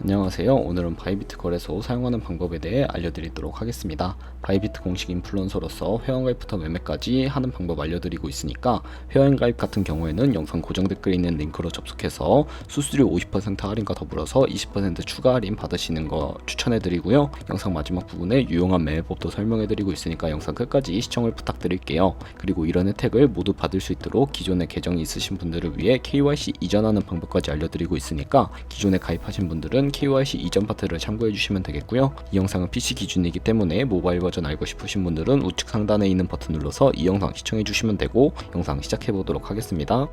안녕하세요. 오늘은 바이비트 거래소 사용하는 방법에 대해 알려드리도록 하겠습니다. 바이비트 공식 인플루언서로서 회원가입부터 매매까지 하는 방법 알려드리고 있으니까 회원가입 같은 경우에는 영상 고정 댓글에 있는 링크로 접속해서 수수료 50% 할인과 더불어서 20% 추가 할인 받으시는 거 추천해드리고요. 영상 마지막 부분에 유용한 매매법도 설명해드리고 있으니까 영상 끝까지 시청을 부탁드릴게요. 그리고 이런 혜택을 모두 받을 수 있도록 기존에 계정이 있으신 분들을 위해 KYC 이전하는 방법까지 알려드리고 있으니까 기존에 가입하신 분들은 KYC 이전 파트를 참고해 주시면 되겠고요. 이 영상은 PC 기준이기 때문에 모바일 버전 알고 싶으신 분들은 우측 상단에 있는 버튼 눌러서 이 영상 시청해 주시면 되고 영상 시작해 보도록 하겠습니다.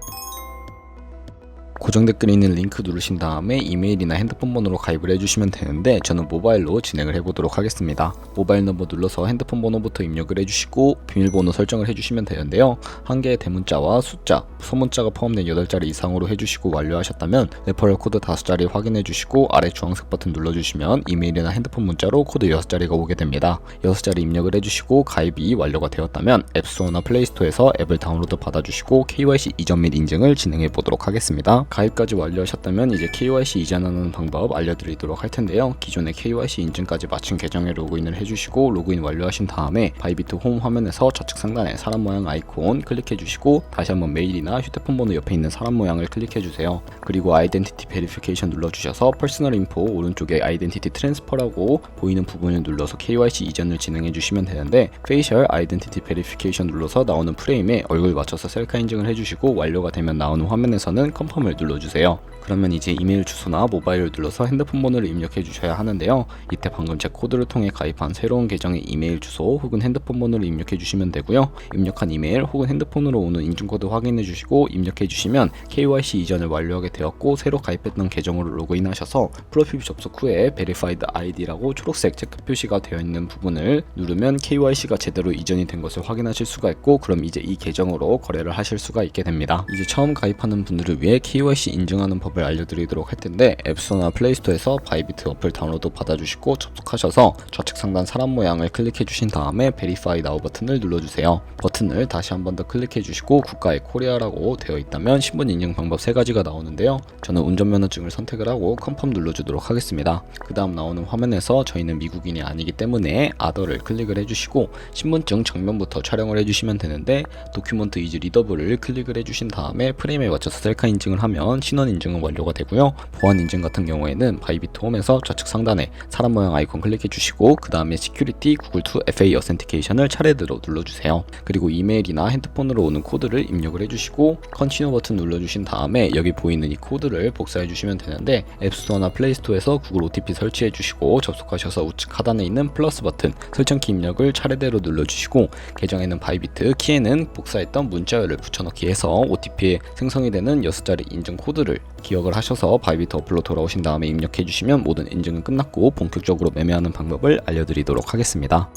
고정 댓글에 있는 링크 누르신 다음에 이메일이나 핸드폰 번호로 가입을 해주시면 되는데 저는 모바일로 진행을 해보도록 하겠습니다. 모바일 넘버 눌러서 핸드폰 번호부터 입력을 해주시고 비밀번호 설정을 해주시면 되는데요. 한 개의 대문자와 숫자, 소문자가 포함된 8자리 이상으로 해주시고 완료하셨다면 레퍼럴 코드 5자리 확인해주시고 아래 주황색 버튼 눌러주시면 이메일이나 핸드폰 문자로 코드 6자리가 오게 됩니다. 6자리 입력을 해주시고 가입이 완료가 되었다면 앱스토어나 플레이스토어에서 앱을 다운로드 받아주시고 KYC 이전 및 인증을 진행해 보도록 하겠습니다. 가입까지 완료하셨다면 이제 KYC 이전하는 방법 알려드리도록 할 텐데요. 기존에 KYC 인증까지 마친 계정에 로그인을 해주시고 로그인 완료하신 다음에 바이비트 홈 화면에서 좌측 상단에 사람 모양 아이콘 클릭해주시고 다시 한번 메일이나 휴대폰 번호 옆에 있는 사람 모양을 클릭해주세요. 그리고 아이덴티티 베리피케이션 눌러주셔서 퍼스널 인포 오른쪽에 아이덴티티 트랜스퍼라고 보이는 부분을 눌러서 KYC 이전을 진행해주시면 되는데 페이셜 아이덴티티 베리피케이션 눌러서 나오는 프레임에 얼굴 맞춰서 셀카 인증을 해주시고 완료가 되면 나오는 화면에서는 컨펌을 눌러주세요. 그러면 이제 이메일 주소나 모바일을 눌러서 핸드폰 번호를 입력해 주셔야 하는데요. 이때 방금 제 코드를 통해 가입한 새로운 계정의 이메일 주소 혹은 핸드폰 번호를 입력해 주시면 되고요. 입력한 이메일 혹은 핸드폰으로 오는 인증코드 확인해 주시고 입력해 주시면 KYC 이전을 완료하게 되었고 새로 가입했던 계정으로 로그인하셔서 프로필 접속 후에 Verified ID라고 초록색 체크 표시가 되어 있는 부분을 누르면 KYC가 제대로 이전이 된 것을 확인하실 수가 있고 그럼 이제 이 계정으로 거래를 하실 수가 있게 됩니다. 이제 처음 가입하는 분들을 위해 KYC 인증하는 법을 알려드리도록 할 텐데 앱스토어나 플레이스토어에서 바이비트 어플 다운로드 받아주시고 접속하셔서 좌측 상단 사람 모양을 클릭해 주신 다음에 Verify Now 버튼을 눌러주세요. 버튼을 다시 한 번 더 클릭해 주시고 국가에 코리아라고 되어 있다면 신분 인증 방법 3가지가 나오는데요. 저는 운전면허증을 선택을 하고 컨펌 눌러주도록 하겠습니다. 그 다음 나오는 화면에서 저희는 미국인이 아니기 때문에 아더를 클릭을 해주시고 신분증 정면부터 촬영을 해주시면 되는데 도큐먼트 이즈 리더블을 클릭을 해주신 다음에 프레임에 맞춰서 셀카 인증을 하면 신원 인증은 완료가 되고요. 보안 인증 같은 경우에는 바이비트 홈에서 좌측 상단에 사람 모양 아이콘 클릭해 주시고 그 다음에 시큐리티 구글2 FA 어센티케이션을 차례대로 눌러주세요. 그리고 이메일이나 핸드폰으로 오는 코드를 입력을 해주시고 컨티뉴 버튼 눌러주신 다음에 여기 보이는 이 코드를 복사해 주시면 되는데 앱스토어나 플레이스토어에서 구글 OTP 설치해 주시고 접속하셔서 우측 하단에 있는 플러스 버튼 설정키 입력을 차례대로 눌러주시고 계정에는 바이비트 키에는 복사했던 문자열을 붙여넣기 해서 OTP에 생성이 되는 6자리 인증 코드를 기억을 하셔서 바이비트 어플로 돌아오신 다음에 입력해 주시면 모든 인증은 끝났고 본격적으로 매매하는 방법을 알려드리도록 하겠습니다.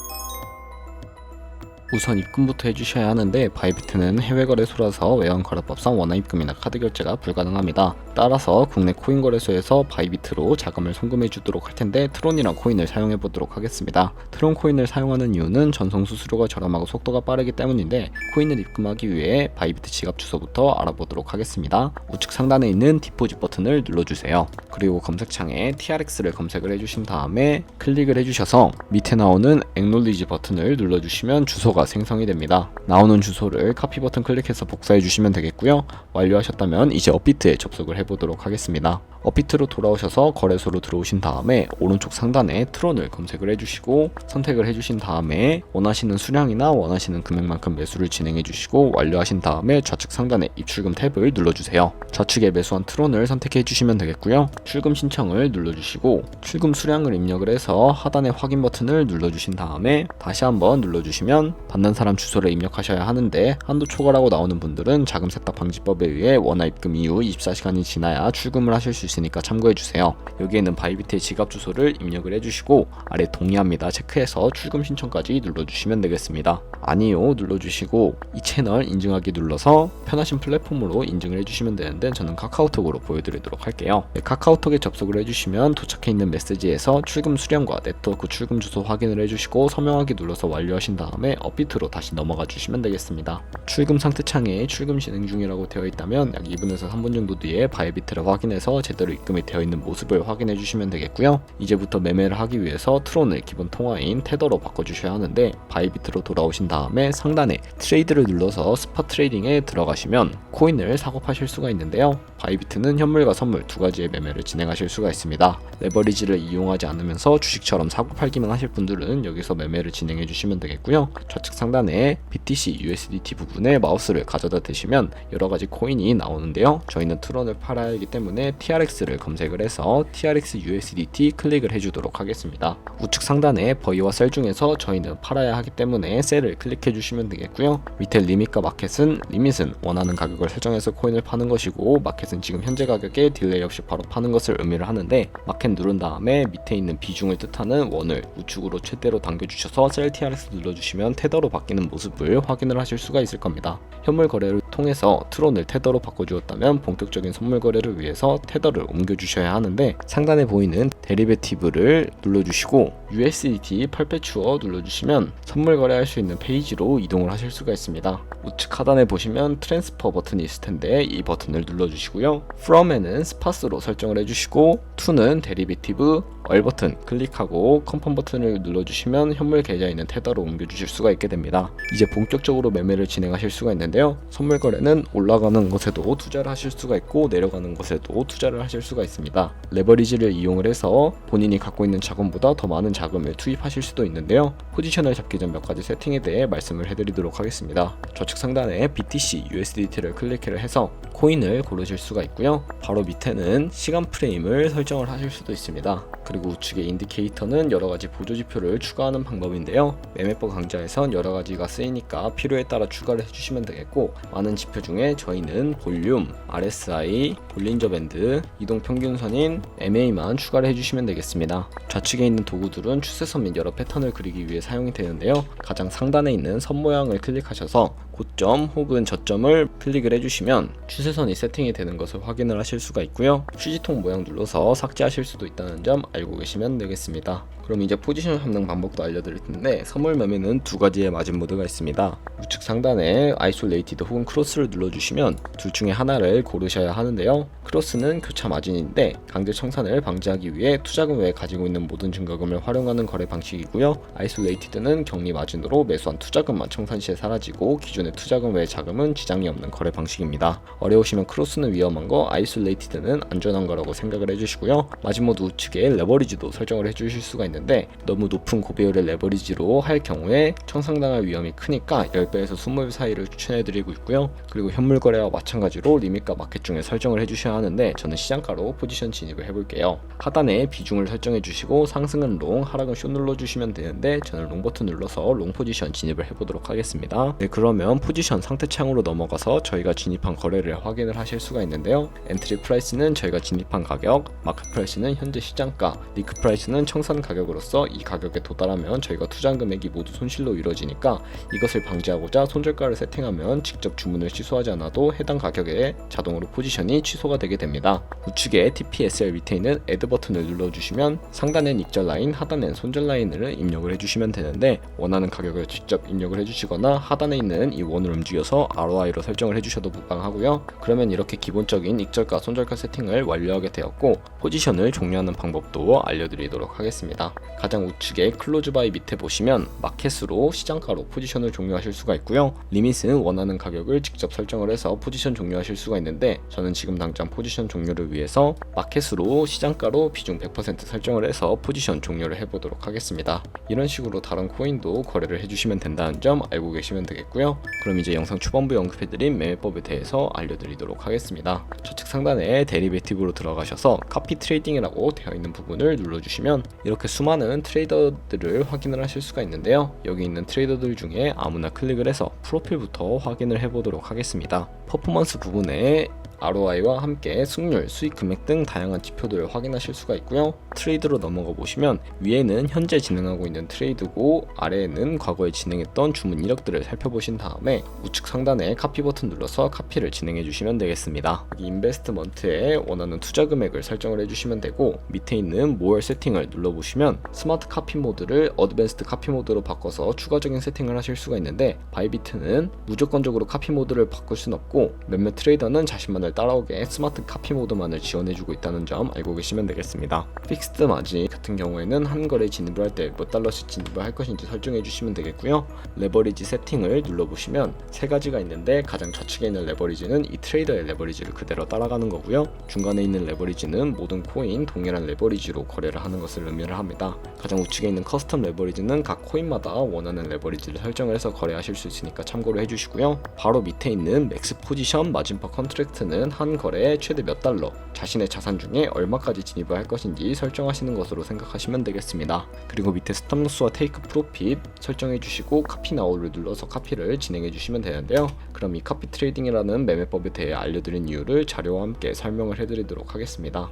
우선 입금부터 해주셔야 하는데 바이비트는 해외 거래소라서 외환 거래법상 원화 입금이나 카드 결제가 불가능합니다. 따라서 국내 코인 거래소에서 바이비트로 자금을 송금해 주도록 할 텐데 트론이란 코인을 사용해 보도록 하겠습니다. 트론 코인을 사용하는 이유는 전송 수수료가 저렴하고 속도가 빠르기 때문인데 코인을 입금하기 위해 바이비트 지갑 주소부터 알아보도록 하겠습니다. 우측 상단에 있는 디포짓 버튼을 눌러주세요. 그리고 검색창에 TRX를 검색을 해주신 다음에 클릭을 해주셔서 밑에 나오는 Acknowledge 버튼을 눌러주시면 주소가 생성이 됩니다. 나오는 주소를 카피 버튼 클릭해서 복사해 주시면 되겠고요. 완료하셨다면 이제 업비트에 접속을 해보도록 하겠습니다. 업비트로 돌아오셔서 거래소로 들어오신 다음에 오른쪽 상단에 트론을 검색을 해주시고 선택을 해주신 다음에 원하시는 수량이나 원하시는 금액만큼 매수를 진행해 주시고 완료하신 다음에 좌측 상단에 입출금 탭을 눌러주세요. 좌측에 매수한 트론을 선택해 주시면 되겠고요. 출금 신청을 눌러주시고 출금 수량을 입력을 해서 하단에 확인 버튼을 눌러주신 다음에 다시 한번 눌러주시면 받는 사람 주소를 입력하셔야 하는데 한도 초과라고 나오는 분들은 자금 세탁 방지법에 의해 원화 입금 이후 24시간이 지나야 출금을 하실 수 있으니까 참고해주세요. 여기에는 바이비트의 지갑 주소를 입력을 해주시고 아래 동의합니다 체크해서 출금 신청까지 눌러주시면 되겠습니다. 아니요 눌러주시고 이 채널 인증하기 눌러서 편하신 플랫폼으로 인증을 해주시면 되는데 저는 카카오톡으로 보여드리도록 할게요. 카카오톡에 접속을 해주시면 도착해 있는 메시지에서 출금 수량과 네트워크 출금 주소 확인을 해주시고 서명하기 눌러서 완료하신 다음에 업비트로 다시 넘어가 주시면 되겠습니다. 출금 상태 창에 출금 진행 중이라고 되어 있다면 약 2분에서 3분 정도 뒤에 바이비트를 확인해서 제대로 입금이 되어 있는 모습을 확인해 주시면 되겠고요. 이제부터 매매를 하기 위해서 트론을 기본 통화인 테더로 바꿔주셔야 하는데, 바이비트로 돌아오신 다음에 상단에 트레이드를 눌러서 스팟 트레이딩에 들어가시면 코인을 사고 파실 수가 있는데요. 바이비트는 현물과 선물 두 가지의 매매를 진행하실 수가 있습니다. 레버리지를 이용하지 않으면서 주식처럼 사고 팔기만 하실 분들은 여기서 매매를 진행해 주시면 되겠고요. 좌측 상단에 BTC, USDT 부분에 마우스를 가져다 대시면 여러 가지 코인이 나오는데요. 저희는 트론을 팔아야 하기 때문에 TRX를 검색을 해서 TRX USDT 클릭을 해주도록 하겠습니다. 우측 상단에 버이와 셀 중에서 저희는 팔아야 하기 때문에 셀을 클릭해 주시면 되겠고요. 밑에 리밋과 마켓은, 리밋은 원하는 가격을 설정해서 코인을 파는 것이고, 마켓은 지금 현재 가격에 딜레이 없이 바로 파는 것을 의미를 하는데, 마켓 누른 다음에 밑에 있는 비중을 뜻하는 원을 우측으로 최대로 당겨주셔서 셀 TRX 눌러주시면 테더로 바뀌는 모습을 확인을 하실 수가 있을 겁니다. 현물 거래를 통해서 트론을 테더로 바꿔주었다면 본격적인 선물 거래를 위해서 테더를 옮겨주셔야 하는데, 상단에 보이는 데리베티브를 눌러주시고 USDT 퍼페추어 눌러주시면 선물 거래할 수 있는 페이지로 이동을 하실 수가 있습니다. 우측 하단에 보시면 트랜스퍼 버튼이 있을 텐데 이 버튼을 눌러주시고요. From에는 스팟으로 설정을 해주시고, To는 데리베티브, 얼 버튼 클릭하고 컨펌 버튼을 눌러주시면 현물 계좌에 있는 테더로 옮겨주실 수가 있게 됩니다. 이제 본격적으로 매매를 진행하실 수가 있는데요. 선물 거래는 올라가는 것에도 투자를 하실 수가 있고 내려가는 것에도 투자를 하실 수가 있습니다. 레버리지를 이용을 해서 본인이 갖고 있는 자금보다 더 많은 자금을 투입하실 수도 있는데요. 포지션을 잡기 전 몇 가지 세팅에 대해 말씀을 해드리도록 하겠습니다. 좌측 상단에 BTC, USDT를 클릭을 해서 코인을 고르실 수가 있고요. 바로 밑에는 시간 프레임을 설정을 하실 수도 있습니다. 그리고 우측의 인디케이터는 여러가지 보조지표를 추가하는 방법인데요. 매매법 강좌에선 여러가지가 쓰이니까 필요에 따라 추가를 해주시면 되겠고, 많은 지표 중에 저희는 볼륨, RSI, 볼린저 밴드, 이동평균선인 MA만 추가를 해주시면 되겠습니다. 좌측에 있는 도구들은 추세선 및 여러 패턴을 그리기 위해 사용이 되는데요. 가장 상단에 있는 선 모양을 클릭하셔서 고점 혹은 저점을 클릭을 해주시면 추세선이 세팅이 되는 것을 확인을 하실 수가 있고요. 휴지통 모양 눌러서 삭제하실 수도 있다는 점 알고 계시면 되겠습니다. 그럼 이제 포지션 잡는 방법도 알려드릴 텐데, 선물 매매는 두 가지의 마진 모드가 있습니다. 우측 상단에 아이솔레이티드 혹은 크로스를 눌러주시면 둘 중에 하나를 고르셔야 하는데요. 크로스는 교차 마진인데 강제 청산을 방지하기 위해 투자금 외에 가지고 있는 모든 증거금을 활용하는 거래 방식이고요. 아이솔레이티드는 격리 마진으로 매수한 투자금만 청산 시에 사라지고 기존의 투자금 외의 자금은 지장이 없는 거래 방식입니다. 어려우시면 크로스는 위험한 거, 아이솔레이티드는 안전한 거라고 생각을 해주시고요. 마진 모드 우측에 레버리지도 설정을 해주실 수가 있는데, 너무 높은 고배율의 레버리지로 할 경우에 청산당할 위험이 크니까 10배에서 20배 사이를 추천해드리고 있고요. 그리고 현물 거래와 마찬가지로 리밋과 마켓 중에 설정을 해주셔야 하는데, 저는 시장가로 포지션 진입을 해볼게요. 하단에 비중을 설정해 주시고 상승은 롱, 하락은 숏 눌러주시면 되는데 저는 롱 버튼 눌러서 롱 포지션 진입을 해보도록 하겠습니다. 네, 그러면 포지션 상태 창으로 넘어가서 저희가 진입한 거래를 확인을 하실 수가 있는데요. 엔트리 프라이스는 저희가 진입한 가격, 마켓 프라이스는 현재 시장가, 리크 프라이스는 청산 가격으로서 이 가격에 도달하면 저희가 투자한 금액이 모두 손실로 이루어지니까 이것을 방지하고자 손절가를 세팅하면 직접 주문을 취소하지 않아도 해당 가격에 자동으로 포지션이 취소가 되게 됩니다. 우측에 TPSL 밑에 있는 Add 버튼을 눌러주시면 상단엔 익절 라인, 하단엔 손절 라인을 입력을 해주시면 되는데, 원하는 가격을 직접 입력을 해주시거나 하단에 있는 이 원을 움직여서 ROI로 설정을 해주셔도 무방하고요. 그러면 이렇게 기본적인 익절가, 손절가 세팅을 완료하게 되었고, 포지션을 종료하는 방법도 알려드리도록 하겠습니다. 가장 우측에 클로즈 바이 밑에 보시면 마켓으로 시장가로 포지션을 종료하실 수가 있고요. 리밋은 원하는 가격을 직접 설정을 해서 포지션 종료하실 수가 있는데, 저는 지금 당장 포지션 종료를 위해서 마켓으로 시장가로 비중 100% 설정을 해서 포지션 종료를 해보도록 하겠습니다. 이런 식으로 다른 코인도 거래를 해주시면 된다는 점 알고 계시면 되겠고요. 그럼 이제 영상 초반부에 언급해드린 매매법에 대해서 알려드리도록 하겠습니다. 좌측 상단에 데리베티브로 들어가셔서 카피 트레이딩이라고 되어 있는 부분을 눌러주시면 이렇게 수많은 트레이더들을 확인을 하실 수가 있는데요. 여기 있는 트레이더들 중에 아무나 클릭을 해서 프로필부터 확인을 해보도록 하겠습니다. 퍼포먼스 부분에 ROI와 함께 승률, 수익 금액 등 다양한 지표들을 확인하실 수가 있고요. 트레이드로 넘어가 보시면 위에는 현재 진행하고 있는 트레이드고 아래에는 과거에 진행했던 주문 이력들을 살펴보신 다음에 우측 상단에 카피 버튼 눌러서 카피를 진행해 주시면 되겠습니다. 여기 인베스트먼트에 원하는 투자 금액을 설정을 해주시면 되고 밑에 있는 모어 세팅을 눌러보시면 스마트 카피 모드를 어드밴스드 카피 모드로 바꿔서 추가적인 세팅을 하실 수가 있는데 바이비트는 무조건적으로 카피 모드를 바꿀 순 없고 몇몇 트레이더는 자신만을 따라오게 스마트 카피 모드만을 지원해주고 있다는 점 알고 계시면 되겠습니다. 픽스드 마진 같은 경우에는 한 거래 진입을 할 때 몇 달러씩 진입을 할 것인지 설정해 주시면 되겠고요. 레버리지 세팅을 눌러보시면 세 가지가 있는데 가장 좌측에 있는 레버리지는 이 트레이더의 레버리지를 그대로 따라가는 거고요. 중간에 있는 레버리지는 모든 코인 동일한 레버리지로 거래를 하는 것을 의미를 합니다. 가장 우측에 있는 커스텀 레버리지는 각 코인마다 원하는 레버리지를 설정을 해서 거래하실 수 있으니까 참고를 해주시고요. 바로 밑에 있는 맥스 포지션 마진 퍼 컨트랙트는 한 거래에 최대 몇 달러, 자신의 자산 중에 얼마까지 진입을 할 것인지 설정하시는 것으로 생각하시면 되겠습니다. 그리고 밑에 스탑로스와 테이크 프로핏 설정해 주시고 카피 나우를 눌러서 카피를 진행해 주시면 되는데요. 그럼 이 카피 트레이딩이라는 매매법에 대해 알려드린 이유를 자료와 함께 설명을 해드리도록 하겠습니다.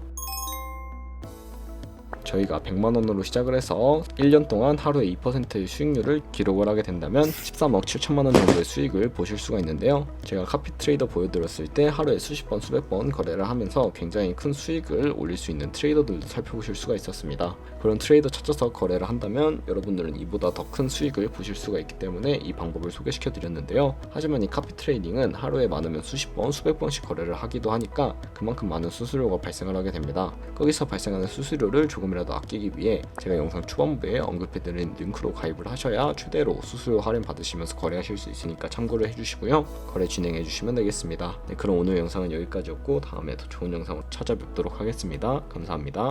저희가 100만원으로 시작을 해서 1년 동안 하루에 2%의 수익률을 기록을 하게 된다면 13억 7천만원 정도의 수익을 보실 수가 있는데요. 제가 카피 트레이더 보여드렸을 때 하루에 수십 번 수백 번 거래를 하면서 굉장히 큰 수익을 올릴 수 있는 트레이더들도 살펴보실 수가 있었습니다. 그런 트레이더 찾아서 거래를 한다면 여러분들은 이보다 더 큰 수익을 보실 수가 있기 때문에 이 방법을 소개시켜 드렸는데요. 하지만 이 카피 트레이딩은 하루에 많으면 수십 번 수백 번씩 거래를 하기도 하니까 그만큼 많은 수수료가 발생을 하게 됩니다. 거기서 발생하는 수수료를 조금이라도 아끼기 위해 제가 영상 초반부에 언급해드린 링크로 가입을 하셔야 최대로 수수료 할인 받으시면서 거래하실 수 있으니까 참고를 해주시고요. 거래 진행해 주시면 되겠습니다. 네, 그럼 오늘 영상은 여기까지였고 다음에 더 좋은 영상으로 찾아뵙도록 하겠습니다. 감사합니다.